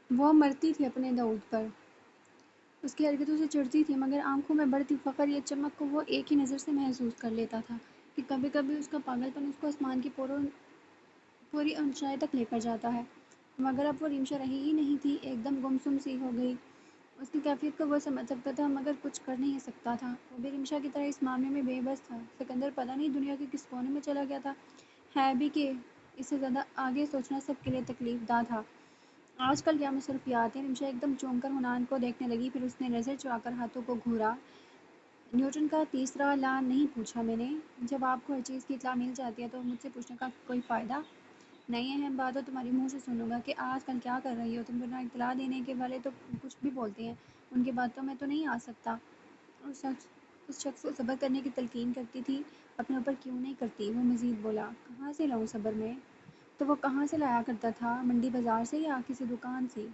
وہ مرتی تھی اپنے داؤد پر، اس کی حرکتوں سے چڑھتی تھی، مگر آنکھوں میں بڑھتی فخر یا چمک کو وہ ایک ہی نظر سے محسوس کر لیتا تھا کہ کبھی کبھی اس کا پاگل پن اس کو آسمان کی پوری اونچائی تک لے کر جاتا ہے۔ مگر اب وہ ریمشا رہی ہی نہیں تھی، ایک دم گمسم سی ہو گئی۔ اس کی کیفیت کو وہ سمجھ سکتا تھا مگر کچھ کر نہیں سکتا تھا۔ وہ بھی ریمشا کی طرح اس معاملے میں بے بس تھا۔ سکندر پتہ نہیں دنیا کے کس کونے میں چلا گیا تھا، ہے بھی کہ اس سے زیادہ آگے سوچنا سب کے لیے تکلیف دہ تھا۔ آج کل کیا مصروفیات ہیں؟ ریمشا ایک دم چونک کر حنان کو دیکھنے لگی، پھر اس نے نظر چرا کر ہاتھوں کو گھورا۔ نیوٹن کا تیسرا لا نہیں پوچھا میں نے؟ جب آپ کو ہر چیز کی اطلاع مل جاتی ہے تو مجھ سے پوچھنے کا کوئی فائدہ؟ نئی اہم بات تو تمہاری منہ سے سنوں گا کہ آج کل کیا کر رہی ہو تم؟ بنا اطلاع دینے کے والے تو کچھ بھی بولتے ہیں، ان کی باتوں میں تو نہیں آ سکتا۔ اس شخص کو صبر کرنے کی تلقین کرتی تھی، اپنے اوپر کیوں نہیں کرتی؟ وہ مزید بولا، کہاں سے لاؤں صبر میں؟ تو وہ کہاں سے لایا کرتا تھا؟ منڈی بازار سے یا کسی دکان سے؟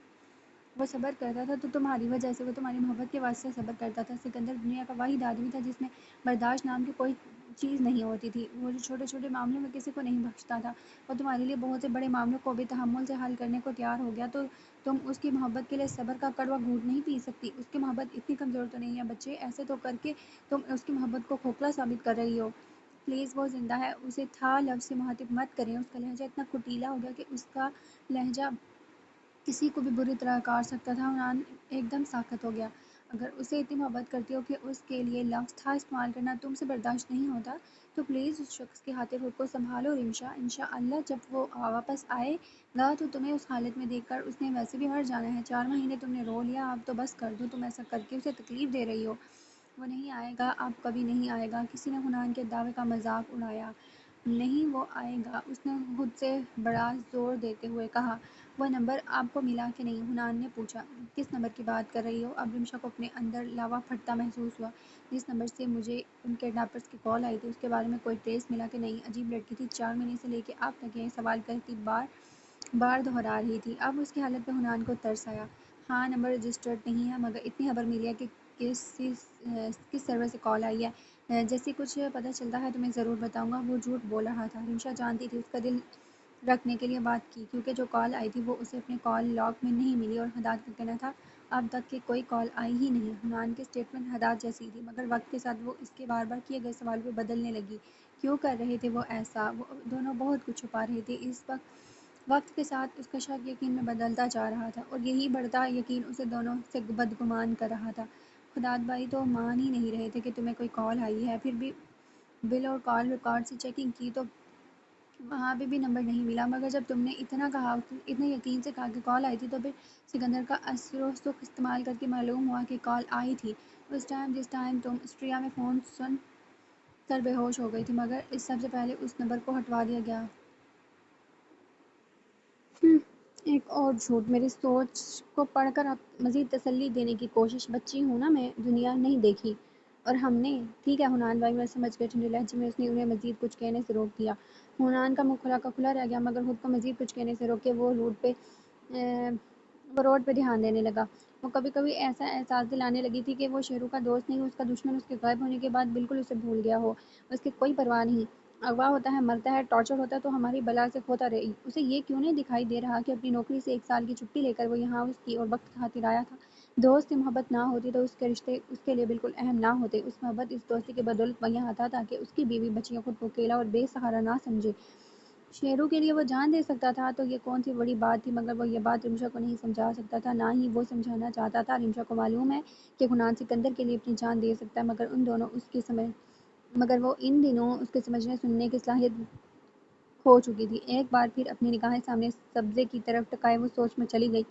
وہ صبر کرتا تھا تو تمہاری وجہ سے، وہ تمہاری محبت کے واسطے صبر کرتا تھا۔ سکندر دنیا کا واحد آدمی تھا جس میں برداشت نام کی کوئی چیز نہیں ہوتی تھی۔ وہ جو چھوٹے چھوٹے معاملوں میں کسی کو نہیں بخشتا تھا، وہ تمہارے لیے بہت سے بڑے معاملوں کو بھی تحمل سے حل کرنے کو تیار ہو گیا، تو تم اس کی محبت کے لیے صبر کا کڑوا گھونٹ نہیں پی سکتی؟ اس کی محبت اتنی کمزور تو نہیں ہے بچے، ایسے تو کر کے تم اس کی محبت کو کھوکھلا ثابت کر رہی ہو۔ پلیز، وہ زندہ ہے، اسے تھا لفظ سے مخاطب مت کریں۔ اس کا لہجہ اتنا کٹیلا ہو گیا کہ اس کا لہجہ کسی کو بھی بری طرح کاٹ سکتا تھا۔ حنان ایک دم ساکت ہو گیا۔ اگر اسے اتنی محبت کرتی ہو کہ اس کے لیے لفظ تھا استعمال کرنا تم سے برداشت نہیں ہوتا، تو پلیز اس شخص کی خاطر خود کو سنبھالو ریمشا۔ انشاءاللہ جب وہ واپس آئے گا تو تمہیں اس حالت میں دیکھ کر اس نے ویسے بھی مر جانا ہے۔ 4 مہینے تم نے رو لیا، اب تو بس کر دو، تم ایسا کر کے اسے تکلیف دے رہی ہو۔ وہ نہیں آئے گا، اب کبھی نہیں آئے گا۔ کسی نے حنان کے دعوے کا مذاق اڑایا۔ نہیں وہ آئے گا، اس نے خود سے بڑا زور دیتے ہوئے کہا۔ وہ نمبر آپ کو ملا کہ نہیں؟ حنان نے پوچھا۔ کس نمبر کی بات کر رہی ہو؟ اب ریمشا کو اپنے اندر لاوا پھٹتا محسوس ہوا۔ جس نمبر سے مجھے ان کڈنیپرز کی کال آئی تھی اس کے بارے میں کوئی ٹریس ملا کہ نہیں؟ عجیب لڑکی تھی، 4 مہینے سے لے کے اب تک یہی سوال کرتی بار بار دہرا رہی تھی۔ اب اس کی حالت پہ حنان کو ترس آیا۔ ہاں نمبر رجسٹرڈ نہیں ہے، مگر اتنی خبر ملی ہے کہ کس سرور سے کال آئی ہے۔ جیسے کچھ پتہ چلتا ہے تمہیں ضرور بتاؤں گا۔ وہ جھوٹ بول رہا تھا، ریمشا جانتی تھی، اس کا دل رکھنے کے لیے بات کی، کیونکہ جو کال آئی تھی وہ اسے اپنے کال لاگ میں نہیں ملی، اور حداد کا کہنا تھا اب تک کہ کوئی کال آئی ہی نہیں۔ حنان کی سٹیٹمنٹ حداد جیسی تھی، مگر وقت کے ساتھ وہ اس کے بار بار کیے گئے سوال پہ بدلنے لگی۔ کیوں کر رہے تھے وہ ایسا؟ وہ دونوں بہت کچھ چھپا رہے تھے۔ اس وقت کے ساتھ اس کا شک یقین میں بدلتا جا رہا تھا، اور یہی بڑھتا یقین اسے دونوں سے بدگمان کر رہا تھا۔ خداد بھائی تو مان ہی نہیں رہے تھے کہ تمہیں کوئی کال آئی ہے، پھر بھی بل اور کال ریکارڈ سے چیکنگ کی تو وہاں پہ بھی نمبر نہیں ملا، مگر جب تم نے اتنے یقین سے کہا کہ کال آئی تھی، تو پھر سکندر کا اثر و رسوخ استعمال کر کے معلوم ہوا کہ کال آئی تھی اس ٹائم جس ٹائم تم اسٹریا میں فون سن کر بے ہوش ہو گئی تھی، مگر اس سب سے پہلے اس نمبر کو ہٹوا دیا گیا۔ ایک اور جھوٹ! میری سوچ کو پڑھ کر اب مزید تسلی دینے کی کوشش۔ بچی ہوں نا میں، دنیا نہیں دیکھی۔ اور ہم نے ٹھیک ہے حنان بھائی، میں سمجھ گئی۔ ٹھنڈے لہجے میں اس نے انہیں مزید کچھ کہنے سے روک دیا۔ حنان کا منہ کھلا کا کھلا رہ گیا، مگر خود کو مزید کچھ کہنے سے روک کے وہ روڈ پہ دھیان دینے لگا۔ وہ کبھی کبھی ایسا احساس دلانے لگی تھی کہ وہ شیرو کا دوست نہیں، اس کا دشمن، اس کے غائب ہونے کے بعد بالکل اسے بھول گیا ہو، اس کی کوئی پرواہ نہیں۔ اغوا ہوتا ہے، مرتا ہے، ٹارچر ہوتا ہے تو ہماری بلا سے ہوتا رہی۔ اسے یہ کیوں نہیں دکھائی دے رہا کہ اپنی نوکری سے 1 سال کی چھٹی لے کر وہ یہاں اس کی اور وقت کی خاطر آیا تھا؟ دوست سے محبت نہ ہوتی تو اس کے رشتے اس کے لیے بالکل اہم نہ ہوتے۔ اس محبت، اس دوستی کے بدولت وہ یہاں تھا تاکہ اس کی بیوی بچیاں خود کو اکیلا اور بے سہارا نہ سمجھے۔ شیرو کے لیے وہ جان دے سکتا تھا تو یہ کون سی بڑی بات تھی، مگر وہ یہ بات ریمشا کو نہیں سمجھا سکتا تھا، نہ ہی وہ سمجھانا چاہتا تھا۔ ریمشا کو معلوم ہے کہ حنان سکندر کے لیے اپنی جان دے سکتا ہے، مگر وہ ان دنوں اس کے سمجھنے سننے کی صلاحیت کھو چکی تھی۔ ایک بار پھر اپنی نگاہیں سامنے سبزے کی طرف ٹکائے وہ سوچ میں چلی گئی۔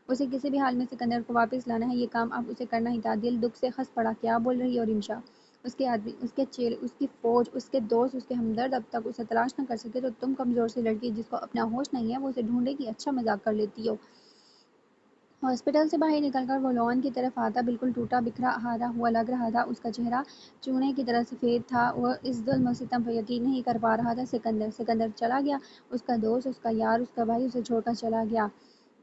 اسے کسی بھی حال میں سکندر کو واپس لانا ہے، یہ کام اب اسے کرنا ہی تھا۔ دل دکھ سے خس پڑا۔ کیا بول رہی ہو ریمشا؟ اس کے آدمی، اس کے چیلے، اس کی فوج، اس کے دوست، اس کے ہمدرد اب تک اسے تلاش نہ کر سکے تو تم کمزور سی لڑکی جس کو اپنا ہوش نہیں ہے وہ اسے ڈھونڈے گی؟ اچھا مذاق کر لیتی ہو؟ ہاسپٹل سے باہر نکل کر وہ لان کی طرف آتا بالکل ٹوٹا بکھرا ہارا ہوا لگ رہا تھا۔ اس کا چہرہ چونے کی طرح سفید تھا۔ وہ اس ظلم و ستم پر یقین نہیں کر پا رہا تھا۔ سکندر چلا گیا، اس کا دوست، اس کا یار، اس کا بھائی اسے چھوڑ کر چلا گیا۔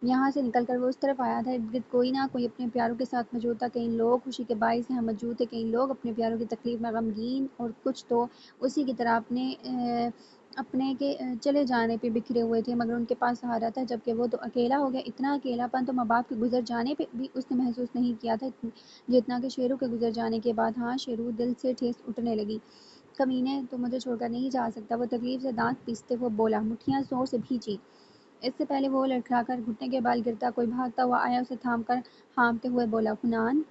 یہاں سے نکل کر وہ اس طرف آیا تھا، ارد گرد کوئی نہ کوئی اپنے پیاروں کے ساتھ موجود تھا۔ کئی لوگ خوشی کے باعث یہاں موجود تھے، کئی لوگ اپنے پیاروں کی تکلیف میں غمگین، اور کچھ تو اسی کی طرح اپنے اپنے کے چلے جانے پہ بکھرے ہوئے تھے، مگر ان کے پاس سہارا تھا، جبکہ وہ تو اکیلا ہو گیا۔ اتنا اکیلا پن تو ماں باپ کے گزر جانے پہ بھی اس نے محسوس نہیں کیا تھا جتنا کہ شیرو کے گزر جانے کے بعد۔ ہاں شیرو، دل سے ٹھیس اٹھنے لگی۔ کمینے، تو مجھے چھوڑ کر نہیں جا سکتا، وہ تکلیف سے دانت پیستے ہوئے بولا، مٹھیاں زور سے بھینچی۔ اس سے پہلے وہ لڑکھڑا کر گھٹنے کے بال گرتا کوئی بھاگتا ہوا آیا، اسے تھام کر ہانپتے ہوئے بولا، حنان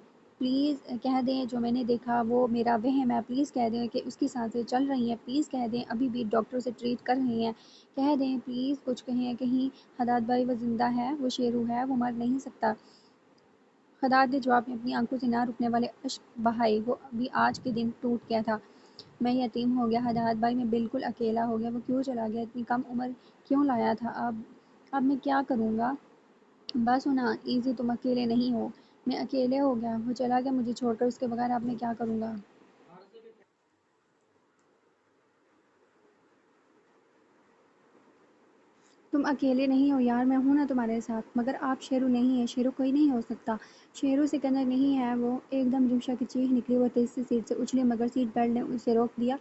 پلیز کہہ دیں جو میں نے دیکھا وہ میرا وہم ہے، پلیز کہہ دیں کہ اس کی سانسیں چل رہی ہیں، پلیز کہہ دیں ابھی بھی ڈاکٹر اسے ٹریٹ کر رہے ہیں، کہہ دیں پلیز، کچھ کہیں کہیں حداد بھائی وہ زندہ ہے، وہ شیرو ہے، وہ مر نہیں سکتا۔ حداد نے جواب میں اپنی آنکھوں سے نہ رکنے والے اشک بہائے، وہ بھی آج کے دن ٹوٹ گیا تھا۔ میں یتیم ہو گیا حداد بھائی، میں بالکل اکیلا ہو گیا، وہ کیوں چلا گیا، اتنی کم عمر کیوں لایا تھا، اب میں کیا کروں گا؟ بس ہونا ایزی، تم اکیلے نہیں ہو، میں اکیلے ہو گیا، وہ چلا گیا مجھے چھوڑ کر، اس کے بغیر اب میں کیا کروں گا؟ تم اکیلے نہیں ہو یار، میں ہوں نا تمہارے ساتھ، مگر آپ شیرو نہیں ہیں، شیرو کوئی نہیں ہو سکتا، شیرو سکندر نہیں ہے وہ۔ ایک دم رمشا کی چیخ نکلی، وہ تیزی سے سیٹ سے اچھلی، مگر سیٹ بیلٹ نے اسے روک دیا۔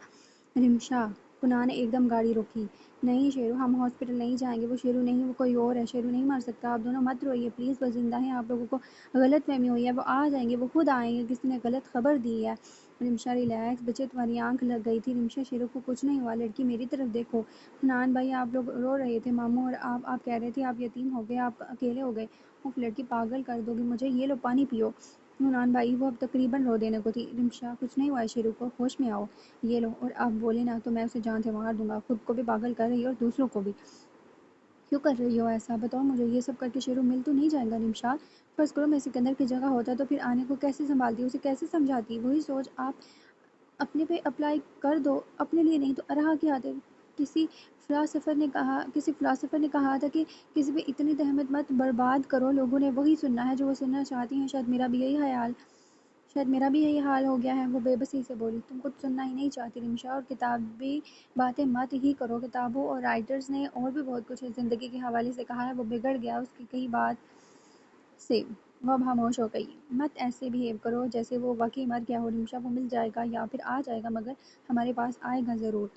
رمشا، کنال نے ایک دم گاڑی روکی۔ نہیں شیرو، ہم ہاسپٹل نہیں جائیں گے، وہ شیرو نہیں، وہ کوئی اور ہے، شیرو نہیں مر سکتا، آپ دونوں مت روئیے پلیز، وہ زندہ ہیں، آپ لوگوں کو غلط فہمی ہوئی ہے، وہ آ جائیں گے، وہ خود آئیں گے، کسی نے غلط خبر دی ہے۔ رمشا ریلیکس بچے، تمہاری آنکھ لگ گئی تھی۔ رمشا، شیرو کو کچھ نہیں ہوا، لڑکی میری طرف دیکھو۔ حنان بھائی، آپ لوگ رو رہے تھے ماموں، اور آپ کہہ رہے تھے آپ یتیم ہو گئے، آپ اکیلے ہو گئے، اف لڑکی پاگل کر دو گی مجھے، یہ لو پانی پیو۔ حنان بھائی، وہ اب تقریباً رو دینے کو تھی۔ رمشا، کچھ نہیں ہوا ہے شیرو کو، ہوش میں آؤ، یہ لو، اور آپ بولے نا تو میں اسے جان سے مار دوں گا، خود کو بھی پاگل کر رہی ہے اور دوسروں کو بھی۔ کیوں کر رہی ہو ایسا، بتاؤ مجھے، یہ سب کر کے شیرو مل تو نہیں جائے گا؟ رمشا، فرض کرو میں سکندر کی جگہ ہوتا تو پھر آنے کو کیسے سنبھالتی، اسے کیسے سمجھاتی؟ وہی سوچ آپ اپنے پہ اپلائی کر دو، اپنے لیے نہیں تو ارہا کی عادت۔ کسی فلاسفر نے کہا تھا کہ کسی پہ اتنی تہمت مت برباد کرو، لوگوں نے وہی سننا ہے جو وہ سننا چاہتی ہیں، شاید میرا بھی یہی حال ہو گیا ہے، وہ بے بسی سے بولی۔ تم کچھ سننا ہی نہیں چاہتی رمشا، اور کتابی باتیں مت ہی کرو، کتابوں اور رائٹرز نے اور بھی بہت کچھ زندگی کے حوالے سے کہا ہے، وہ بگڑ گیا اس کی کئی بات سے، وہ اب خاموش ہو گئی۔ مت ایسے بہیو کرو جیسے وہ واقعی مر گیا ہو رمشا، وہ مل جائے گا یا پھر آ جائے گا، مگر ہمارے پاس آئے گا ضرور،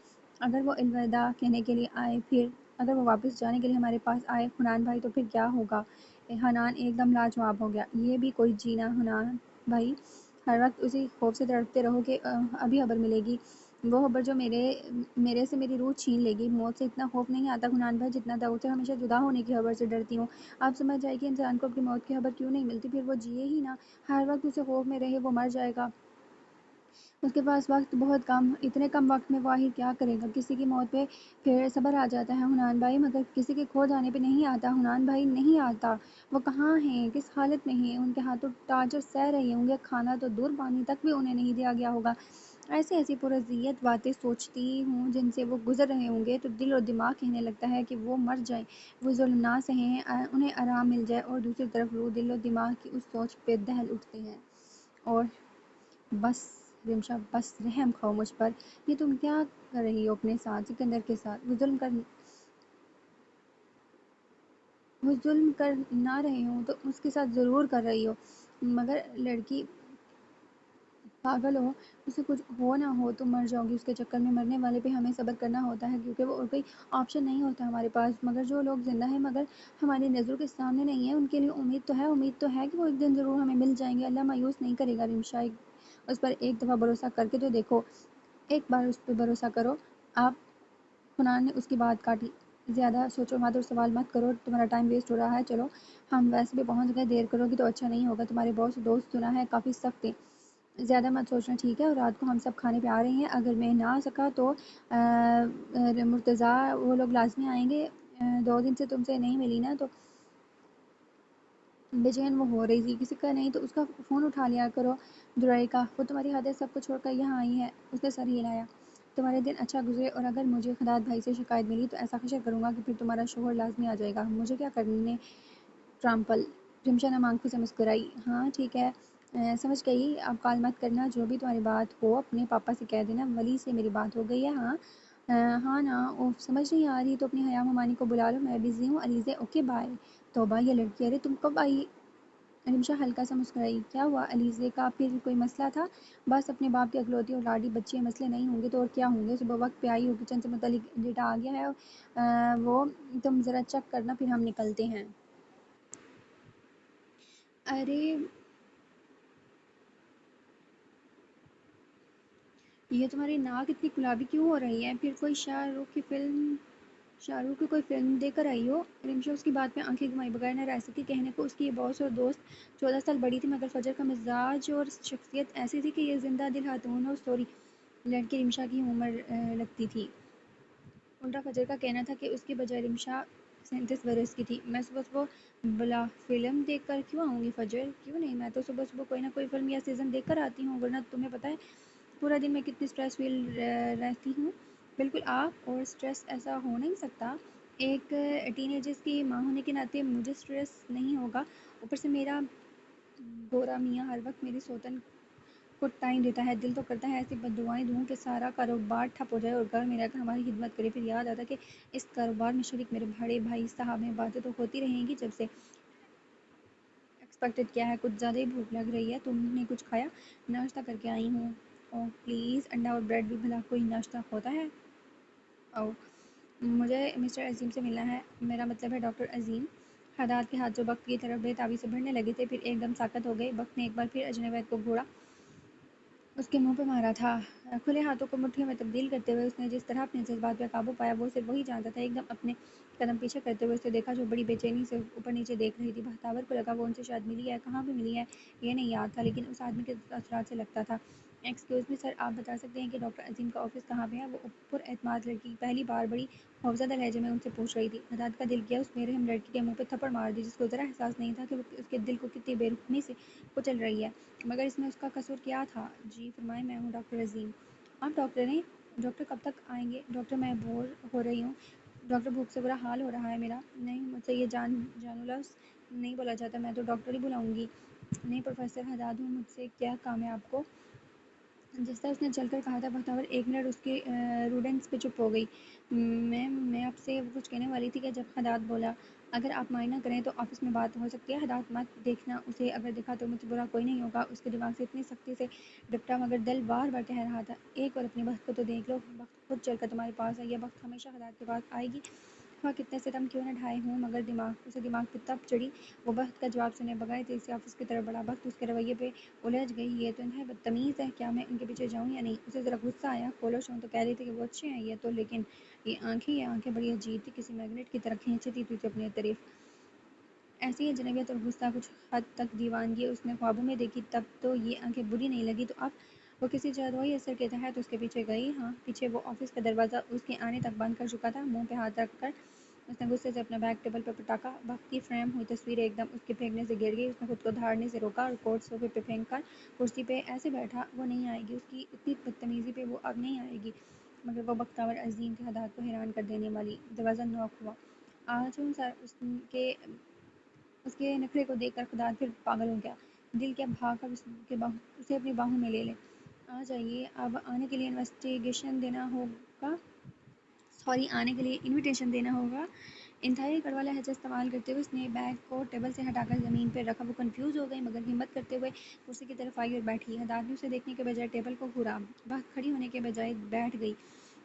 اگر وہ الوداع کہنے کے لیے آئے، پھر اگر وہ واپس جانے کے لیے ہمارے پاس آئے حنان بھائی، تو پھر کیا ہوگا؟ حنان ایک دم لاجواب ہو گیا، یہ بھی کوئی جینا حنان بھائی، ہر وقت اسی خوف سے تڑپتے رہو کہ ابھی خبر ملے گی، وہ خبر جو میرے سے میری روح چھین لے گی۔ موت سے اتنا خوف نہیں آتا حنان بھائی جتنا داؤد سے ہمیشہ جدا ہونے کی خبر سے ڈرتی ہوں۔ آپ سمجھ جائے کہ انسان کو اپنی موت کی خبر کیوں نہیں ملتی، پھر وہ جیے ہی نہ، ہر وقت اسے خوف میں رہے وہ مر جائے گا، اس کے پاس وقت بہت کم، اتنے کم وقت میں وہ آخر کیا کرے گا؟ کسی کی موت پہ پھر صبر آ جاتا ہے حنان بھائی، مگر کسی کے کھو جانے پہ نہیں آتا حنان بھائی، نہیں آتا۔ وہ کہاں ہیں، کس حالت میں ہیں، ان کے ہاتھوں ٹارچر سہ رہے ہوں گے، کھانا تو دور، پانی تک بھی انہیں نہیں دیا گیا ہوگا۔ ایسی ایسی پرازیت باتیں سوچتی ہوں جن سے وہ گزر رہے ہوں گے تو دل اور دماغ کہنے لگتا ہے کہ وہ مر جائیں، وہ ظلم نہ سہیں، انہیں آرام مل جائے، اور دوسری طرف روح، دل و دماغ کی اس سوچ پہ دہل اٹھتے ہیں اور بس رمشا، بس رحم کھاؤ مجھ پر، یہ تم کیا کر رہی ہو اپنے ساتھ، سکندر کے ساتھ، وہ ظلم کر نہ رہے ہوں تو اس کے ساتھ ضرور کر رہی ہو، مگر لڑکی پاگل ہو، اسے کچھ ہو نہ ہو تو مر جاؤ گی اس کے چکر میں، مرنے والے پہ ہمیں صبر کرنا ہوتا ہے کیونکہ وہ اور کوئی آپشن نہیں ہوتا ہمارے پاس، مگر جو لوگ زندہ ہیں مگر ہماری نظروں کے سامنے نہیں ہیں، ان کے لیے امید تو ہے کہ وہ ایک دن ضرور ہمیں مل جائیں گے، اللہ مایوس نہیں کرے گا رمشا، اس پر ایک دفعہ بھروسہ کر کے تو دیکھو، ایک بار اس پہ بھروسہ کرو۔ آپ حنان نے اس کی بات کاٹی، زیادہ سوچو مت اور سوال مت کرو، تمہارا ٹائم ویسٹ ہو رہا ہے، چلو ہم ویسے بھی پہنچ گئے، دیر کرو گی تو اچھا نہیں ہوگا، تمہارے بہت سے دوست سنا ہے کافی سخت ہیں، زیادہ مت سوچنا ٹھیک ہے، اور رات کو ہم سب کھانے پہ آ رہے ہیں، اگر میں نہ آ سکا تو مرتضیٰ وہ لوگ لازمی آئیں گے، 2 دن سے تم سے نہیں ملی نا تو بے چین وہ ہو رہی تھی، کسی کا نہیں تو اس کا فون اٹھا لیا کرو، درائی کا، وہ تمہاری حادث سب کو چھوڑ کر یہاں آئی ہے، اس نے سر ہلایا، تمہارے دن اچھا گزرے، اور اگر مجھے خداد بھائی سے شکایت ملی تو ایسا خشر کروں گا کہ پھر تمہارا شوہر لازمی آ جائے گا، مجھے کیا کرنے ٹرامپل۔ رمشا نم آنکھوں سے مسکرائی، ہاں ٹھیک ہے، سمجھ گئی، اب کال مت کرنا، جو بھی تمہاری بات ہو اپنے پاپا سے کہہ دینا، ولی سے میری بات ہو گئی ہے، ہاں ہاں نا، اوف سمجھ نہیں آ رہی تو اپنی حیا ممانی کو بلا لو، میں بزی ہوں، علیزے اوکے بائے۔ توبہ یہ لڑکی، ارے تم کب آئی رمشا ہلکا سا مسکرائی۔ کیا ہوا علیزے کا پھر کوئی مسئلہ تھا؟ بس اپنے باپ کی اکلوتی اور لاڈلی بچی ہے، مسئلے نہیں ہوں گے تو اور کیا ہوں گے؟ صبح وقت پہ آئی ہو، کچن سے متعلق ڈیٹا آ گیا ہے وہ تم ذرا چیک کرنا، پھر ہم نکلتے ہیں۔ ارے یہ تمہاری ناک اتنی گلابی کیوں ہو رہی ہے؟ پھر کوئی شاہ رخ کی کوئی فلم دیکھ کر آئی ہو؟ رمشا اس کی بات میں آنکھیں گھمائے بغیر نہ رہ سکی۔ کہنے کو اس کی یہ باس اور دوست 14 سال بڑی تھی، مگر فجر کا مزاج اور شخصیت ایسی تھی کہ یہ زندہ دل خاتون اور سوری لڑکی رمشا کی عمر لگتی تھی۔ الٹا فجر کا کہنا تھا کہ اس کی بجائے رمشا 37 برس کی تھی۔ میں صبح صبح بلا فلم دیکھ کر کیوں آؤں گی فجر؟ کیوں نہیں، میں تو صبح صبح کوئی نہ کوئی فلم یا سیزن دیکھ کر آتی ہوں، ورنہ تمہیں پتہ ہے پورا دن میں کتنی اسٹریس فیل رہتی ہوں۔ بالکل آپ اور اسٹریس ایسا ہو نہیں سکتا۔ ایک ٹین ایجرز کی ماں ہونے کے ناطے مجھے اسٹریس نہیں ہوگا، اوپر سے میرا گورا میاں ہر وقت میری سوتن کو ٹائم دیتا ہے۔ دل تو کرتا ہے ایسی بددعائیں دوں کہ سارا کاروبار ٹھپ ہو جائے اور گھر میں رہ کر ہماری خدمت کرے۔ پھر یاد آتا کہ اس کاروبار میں شریک میرے بڑے بھائی صاحب ہیں۔ باتیں تو ہوتی رہیں گی جب سے ایکسپیکٹڈ کیا ہے، کچھ زیادہ ہی بھوک لگ رہی ہے۔ تم نے کچھ کھایا؟ ناشتہ کر کے آئی ہوں۔ اوہ پلیز، انڈا اور بریڈ بھی بھلا کوئی ناشتہ ہوتا ہے؟ اوہ مجھے مسٹر عظیم سے ملنا ہے، میرا مطلب ہے ڈاکٹر عظیم۔ حداد کے ہاتھ جو وقت کی طرف بے تابی سے بڑھنے لگے تھے، پھر ایک دم ساکت ہو گئے۔ وقت نے ایک بار پھر اجنبیت کو گھوڑا اس کے منہ پہ مارا تھا۔ کھلے ہاتھوں کو مٹھیوں میں تبدیل کرتے ہوئے اس نے جس طرح اپنے جذبات پہ قابو پایا وہ صرف وہی جانتا تھا۔ ایک دم اپنے قدم پیچھے کرتے ہوئے اس نے دیکھا جو بڑی بے چینی سے اوپر نیچے دیکھ رہی تھی۔ بختیور کو لگا وہ ان سے شاید ملی ہے، کہاں پہ ملی ہے یہ نہیں یاد تھا، لیکن اس آدمی کے اثرات سے لگتا تھا۔ ایکسکیوز می سر، آپ بتا سکتے ہیں کہ ڈاکٹر عظیم کا آفس کہاں پہ ہے؟ وہ پر اعتماد لڑکی پہلی بار بڑی خوفزدہ لہجے میں ان سے پوچھ رہی تھی۔ حداد کا دل کیا اس بے رحم لڑکی کے منہ پہ تھپڑ مار دی، جس کو ذرا احساس نہیں تھا کہ وہ اس کے دل کو کتنی بے رحمی سے کچل رہی ہے، مگر اس میں اس کا قصور کیا تھا؟ جی فرمائیں، میں ہوں ڈاکٹر عظیم۔ آپ ڈاکٹر ہیں؟ ڈاکٹر کب تک آئیں گے؟ ڈاکٹر میں بور ہو رہی ہوں، ڈاکٹر بھوک سے برا حال ہو رہا ہے میرا۔ نہیں، مجھ سے یہ جانو لفظ نہیں بولا جاتا، میں تو ڈاکٹر ہی بلاؤں گی۔ نہیں پروفیسر حداد ہوں، مجھ سے کیا کام ہے آپ کو؟ جس طرح اس نے چل کر کہا تھا بختیور ایک منٹ اس کی روڈنس پہ چپ ہو گئی۔ میں آپ سے کچھ کہنے والی تھی کہ جب حداد بولا اگر آپ مائنڈ نہ کریں تو آفس میں بات ہو سکتی ہے۔ حداد مت دیکھنا اسے، اگر دیکھا تو مجھ سے برا کوئی نہیں ہوگا۔ اس کے دماغ سے اتنی سختی سے ڈپٹا مگر دل بار بار کہہ رہا تھا ایک اور اپنے بخت کو تو دیکھ لو، بخت خود چل کر تمہارے پاس ہے، یہ بخت ہمیشہ حداد کے پاس آئے گی، خواہ کتنے ستم کیوں نہ ڈھائے ہوں۔ مگر اسے دماغ پہ تب چڑھی، وہ بخت کا جواب سنے بغیر تیزی سے آفس کی طرف بڑھا۔ بخت اس کے رویے پہ الجھ گئی، یہ تو انتہائی بدتمیز ہے، کیا میں ان کے پیچھے جاؤں یا نہیں؟ اسے ذرا غصہ آیا، کھولو شون تو کہہ رہی تھی کہ وہ اچھے ہیں یہ تو، لیکن یہ آنکھیں بڑی عجیب تھی، کسی میگنیٹ کی طرح کھینچتی تھی اپنی طرف۔ ایسی اجنبیت اور غصہ، کچھ حد تک دیوانگی اس نے خوابوں میں دیکھی، تب تو یہ آنکھیں بری نہیں لگی۔ تو اب وہ کسی جادوئی اثر کے تحت اس کے پیچھے گئی؟ ہاں پیچھے۔ وہ آفس کا دروازہ اس کے آنے تک بند کر چکا تھا۔ منہ پہ ہاتھ رکھ کر اس نے غصے سے اپنا بیگ ٹیبل پر پٹاکا۔ وقت کی فریم ہوئی تصویر ایک دم اس کے پھینکنے سے گر گئی۔ اس نے خود کو دھاڑنے سے روکا اور کوٹ صوفے پہ پھینک کر کرسی پہ ایسے بیٹھا، وہ نہیں آئے گی، اس کی اتنی بدتمیزی پہ وہ اب نہیں آئے گی۔ مگر وہ بختیور عظیم تھی، حداد کو حیران کر دینے والی۔ دروازہ نوک ہوا۔ آج ہوں سر، اس کے نخرے کو دیکھ کر حداد پھر پاگل ہو گیا۔ دل کیا بھاگ کر اسے اپنی باہوں میں لے لے۔ آ جائیے، اب آنے کے لیے انویٹیشن دینا ہوگا۔ انتہائی کڑوا لہجہ استعمال کرتے ہوئے اس نے بیگ کو ٹیبل سے ہٹا کر زمین پہ رکھا۔ وہ کنفیوز ہو گئی مگر ہمت کرتے ہوئے کرسی کی طرف آئی اور بیٹھی۔ حداد نے اسے دیکھنے کے بجائے ٹیبل کو گھورا۔ بخت کھڑی ہونے کے بجائے بیٹھ گئی۔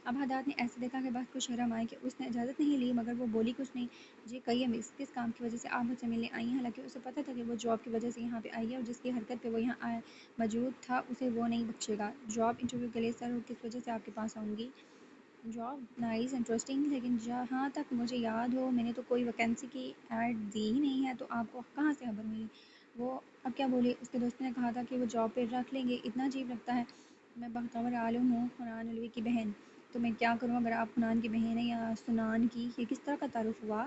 اب حداد نے ایسے دیکھا کہ بخت کو شرم آئی کہ اس نے اجازت نہیں لی، مگر وہ بولی کچھ نہیں۔ جی کہیے مس، کس کام کی وجہ سے آپ مجھ سے ملنے آئی ہیں؟ حالانکہ اسے پتہ تھا کہ وہ جاب کی وجہ سے یہاں پہ آئی ہے اور جس کی حرکت پہ وہ یہاں موجود تھا اسے وہ نہیں بخشے گا۔ جاب انٹرویو کے لیے سر، اور کس وجہ سے آپ کے پاس آؤں گی؟ جاب نائس، انٹرسٹنگ، لیکن جہاں تک مجھے یاد ہو میں نے تو کوئی ویکینسی کی ایڈ دی ہی نہیں ہے، تو آپ کو کہاں سے خبر ملی؟ وہ اب کیا بولے؟ اس کے دوست نے کہا تھا کہ وہ جاب پہ رکھ لیں گے۔ اتنا عجیب لگتا ہے، میں بختیور عالم ہوں، حنان علوی کی بہن۔ تو میں کیا کروں اگر آپ حنان کی بہن ہیں یا سنان کی؟ یہ کس طرح کا تعارف ہوا؟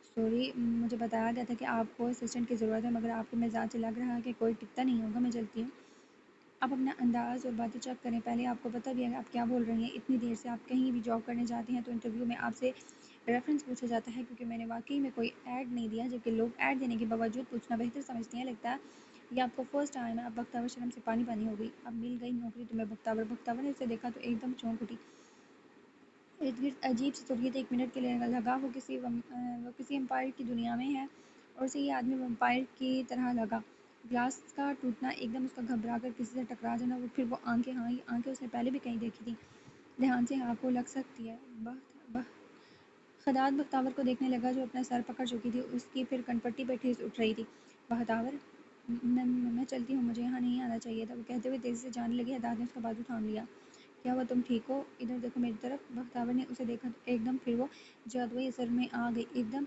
سوری، مجھے بتایا گیا تھا کہ آپ کو اسسٹنٹ کی ضرورت ہے، مگر آپ کے مزاج سے لگ رہا ہے کہ کوئی ٹکتا نہیں ہوگا، میں چلتی ہوں۔ آپ اپنا انداز اور باتیں چیک کریں پہلے، آپ کو پتہ بھی ہے آپ کیا بول رہی ہیں؟ اتنی دیر سے آپ کہیں بھی جاب کرنے جاتے ہیں تو انٹرویو میں آپ سے ریفرنس پوچھا جاتا ہے، کیونکہ میں نے واقعی میں کوئی ایڈ نہیں دیا، جبکہ لوگ ایڈ دینے کے باوجود پوچھنا بہتر سمجھتے ہیں، لگتا ہے یہ آپ کو فرسٹ ٹائم ہے۔ اب بختیور شرم سے پانی پانی ہو گئی۔ اب مل گئی نوکری تمہیں بختیور نے اسے دیکھا تو ایک دم چونک اٹھی۔ ارد گرد عجیب سی سہولیت ایک منٹ کے لیے لگا وہ کسی امپائر کی دنیا میں ہے، اور اسے یہ آدمی ویمپائر کی طرح لگا۔ گلاس کا ٹوٹنا، ایک دم اس کا گھبرا کر کسی سے ٹکرا جانا، وہ پھر وہ آنکھیں، ہاں یہ آنکھیں اس نے پہلے بھی کہیں دیکھی تھیں، دھیان سے آپ کو لگ سکتی ہے۔ خداد بختیور کو دیکھنے لگا جو اپنا سر پکڑ چکی تھی، اس کی پھر کنپٹی پہ ٹھیس اٹھ رہی تھی۔ بختیور، میں چلتی ہوں، مجھے یہاں نہیں آنا چاہیے تھا، وہ کہتے ہوئے تیزی سے جانے لگی۔ حداد نے اس کا بازو تھام لیا۔ کیا ہوا، تم ٹھیک ہو؟ ادھر دیکھو میری طرف۔ بختیور نے اسے دیکھا تو ایک دم پھر وہ جادوئی اثر میں آ گئی، ایک دم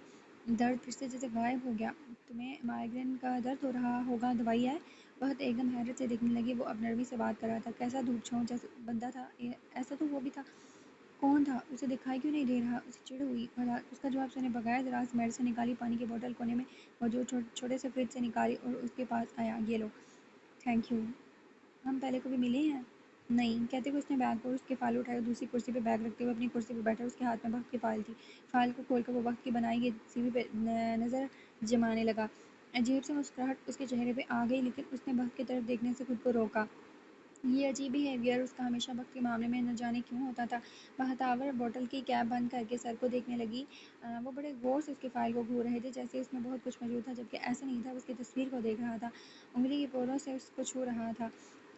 درد پھر سے جیسے غائب ہو گیا۔ تمہیں مائیگرین کا درد ہو رہا ہوگا، دوائی ہے؟ بہت ایک دم حیرت سے دیکھنے لگی۔ وہ اب نرمی سے بات کر رہا تھا، کیسا دھوپ چھاؤں جیسا بندہ تھا ایسا تو وہ بھی تھا، کون تھا؟ اسے دکھائی کیوں نہیں دے رہا؟ اسے چڑ ہوئی۔ اس کا جواب سنے بغیر دراز میڈ سے نکالی پانی کی بوتل کونے میں موجود چھوٹے سے فریج سے نکالی اور اس کے پاس آیا۔ یہ لو۔ Thank you. ہم پہلے کبھی ملے ہیں؟ نہیں، کہتے ہوئے اس نے بیگ پر اس کے فائل اٹھائے اور دوسری کرسی پہ بیگ رکھتے ہوئے اپنی کرسی پہ بیٹھا۔ اس کے ہاتھ میں وقت کی فائل تھی۔ فائل کو کھول کر وہ وقت کی بنائی گئی سی وی پہ نظر جمانے لگا۔ عجیب سی مسکراہٹ اس کے چہرے پہ آ گئی، لیکن اس نے وقت کی طرف دیکھنے سے خود کو روکا۔ یہ عجیب بیہیویئر اس کا ہمیشہ وقت کے معاملے میں نہ جانے کیوں ہوتا تھا۔ بختیور بوتل کی کیپ بند کر کے سر کو دیکھنے لگی۔ وہ بڑے غور سے اس کی فائل کو گھور رہے تھے، جیسے اس میں بہت کچھ موجود تھا، جبکہ ایسا نہیں تھا۔ وہ اس کی تصویر کو دیکھ رہا تھا، انگلی کی پوروں سے اس کو چھو رہا تھا۔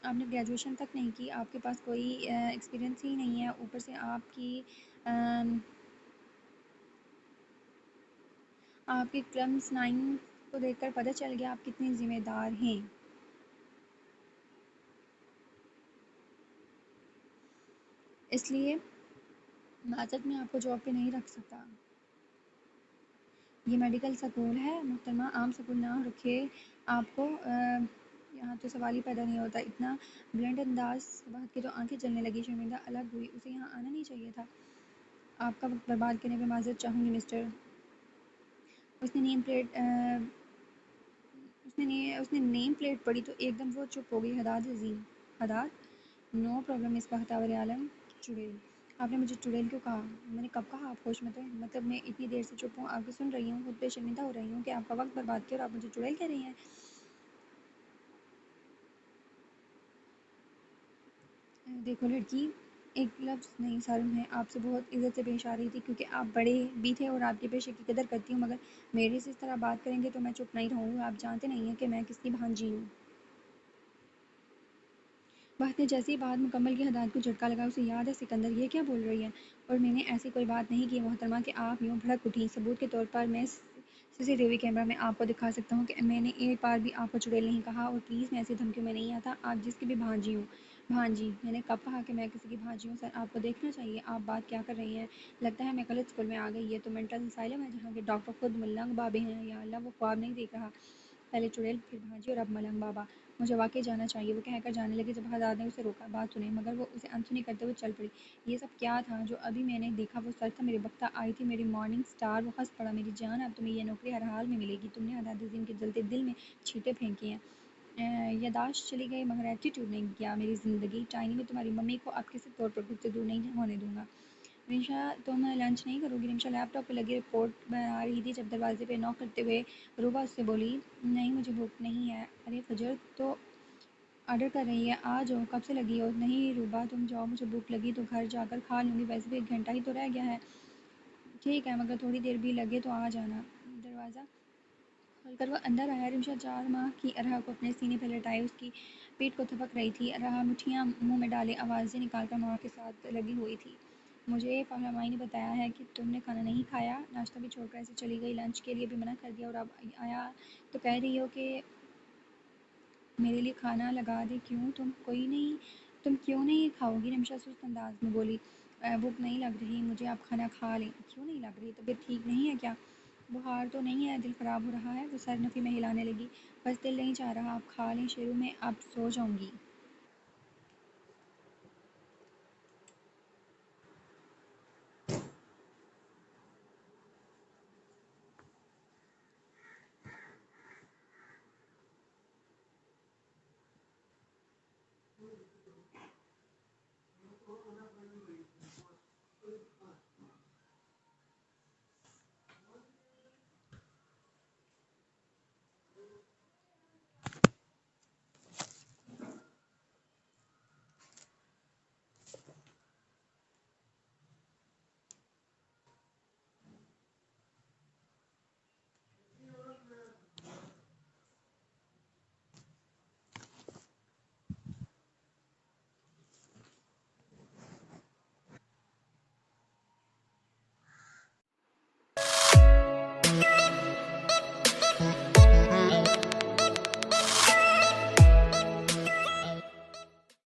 آپ نے گریجویشن تک نہیں کی، آپ کے پاس کوئی ایکسپیرئنس ہی نہیں ہے، اوپر سے آپ کی کلمز نائن کو دیکھ کر پتہ چل گیا آپ کتنے ذمہ دار ہیں۔ اس لیے معذرت میں آپ کو جاب پہ نہیں رکھ سکتا۔ یہ میڈیکل سکول ہے محترمہ، عام سکول نہ رکھے آپ کو یہاں تو سوال ہی پیدا نہیں ہوتا۔ اتنا بلنٹ انداز سے بات کی تو آنکھیں جلنے لگی۔ شرمندہ الگ ہوئی، اسے یہاں آنا نہیں چاہیے تھا۔ آپ کا وقت برباد کرنے پہ معذرت چاہوں گی مسٹر۔ اس نے نیم پلیٹ پڑھی تو ایک دم وہ چپ ہو گئی۔ حداد عظیم۔ حداد؟ نو پرابلم مس بختیور عالم۔ چڑیل؟ آپ نے مجھے چڑیل کیوں کہا؟ میں نے کب کہا آپ ہوش میں تھے؟ مطلب میں اتنی دیر سے چپ ہوں، آپ کی سن رہی ہوں، خود پہ شرمندہ ہو رہی ہوں کہ آپ کا وقت برباد کیا اور آپ مجھے چڑیل کہہ رہی ہیں۔ دیکھو لڑکی، ایک لفظ نہیں سر، میں آپ سے بہت عزت سے پیش آ رہی تھی کیونکہ آپ بڑے بھی تھے اور آپ کے پیشے کی قدر کرتی ہوں، مگر میرے سے اس طرح بات کریں گے تو میں چپ نہیں رہوں گا۔ آپ جانتے نہیں ہیں کہ میں کس کی بھانجی ہوں۔ بات نے جیسے ہی بات مکمل کی، حداد کو جھٹکا لگا۔ اسے یاد ہے سکندر یہ کیا بول رہی ہے، اور میں نے ایسی کوئی بات نہیں کی محترمہ کہ آپ یوں بھڑک اٹھیں۔ ثبوت کے طور پر میں سی سی ٹی وی کیمرہ میں آپ کو دکھا سکتا ہوں کہ میں نے ایک بار بھی آپ کو چڑیل نہیں کہا، اور پلیز میں ایسی دھمکیوں میں نہیں آتا۔ آپ جس کی بھی بھانجی ہوں۔ بھانجی؟ میں نے کب کہا کہ میں کسی کی بھانجی ہوں؟ سر آپ کو دیکھنا چاہیے آپ بات کیا کر رہی ہیں۔ لگتا ہے میں غلط اسکول میں آ گئی، یہ تو مینٹل اسائلم ہے جہاں کے ڈاکٹر خود ملنگ بابے ہیں۔ یا اللہ، وہ خواب نہیں دیکھ رہا، پہلے چڑیل پھر بھانجی اور اب ملنگ بابا۔ مجھے واقعی جانا چاہیے، وہ کہہ کر جانے لگی جب حداد نے اسے روکا۔ بات سنیں، مگر وہ اسے انسنی کرتے ہوئے چل پڑی۔ یہ سب کیا تھا جو ابھی میں نے دیکھا؟ وہ سچ تھا، میری بختہ آئی تھی، میری مارننگ سٹار۔ وہ ہنس پڑا، میری جان اب تمہیں یہ نوکری ہر حال میں ملے گی۔ تم نے حداد عظیم کے جلتے دل میں چھینٹے پھینکی ہیں۔ یادداشت چلی گئی مگر ایٹیٹیوڈ نہیں گیا۔ میری زندگی ٹائنی میں تمہاری ممی کو اب کسی طور پر گفتگو نہیں ہونے دوں گا۔ رمشا تم لنچ نہیں کرو گی؟ رمشا لیپ ٹاپ پہ لگی رپورٹ بنا رہی تھی جب دروازے پہ نوک کرتے ہوئے روبا اس سے بولی، نہیں مجھے بھوک نہیں ہے۔ ارے فجر تو آرڈر کر رہی ہے، آ جاؤ، کب سے لگی ہو؟ نہیں روبا تم جاؤ، مجھے بھوک لگی تو گھر جا کر کھا لوں گی، ویسے بھی 1 گھنٹہ ہی تو رہ گیا ہے۔ ٹھیک ہے، مگر تھوڑی دیر بھی لگے تو آ جانا۔ دروازہ کھول کر وہ اندر آیا۔ رمشا 4 ماہ کی ارحا کو اپنے سینے پہ لٹائے اس کی پیٹھ کو تھپک رہی تھی۔ ارحا مٹھیاں منہ میں ڈالے آوازیں نکال کر ماں کے ساتھ لگی ہوئی تھی۔ مجھے فاہمہ مائی نے بتایا ہے کہ تم نے کھانا نہیں کھایا، ناشتہ بھی چھوڑ کر ایسے چلی گئی، لنچ کے لیے بھی منع کر دیا، اور اب آیا تو کہہ رہی ہو کہ میرے لیے کھانا لگا دے۔ تم کیوں نہیں کھاؤ گی؟ رمشا سست انداز میں بولی، بھوک نہیں لگ رہی مجھے، آپ کھانا کھا لیں۔ کیوں نہیں لگ رہی؟ طبیعت ٹھیک نہیں ہے کیا؟ بخار تو نہیں ہے، دل خراب ہو رہا ہے؟ وہ سر نفی میں ہلانے لگی۔ بس دل نہیں چاہ رہا، آپ کھا لیں شیرو، میں اب سو جاؤں گی۔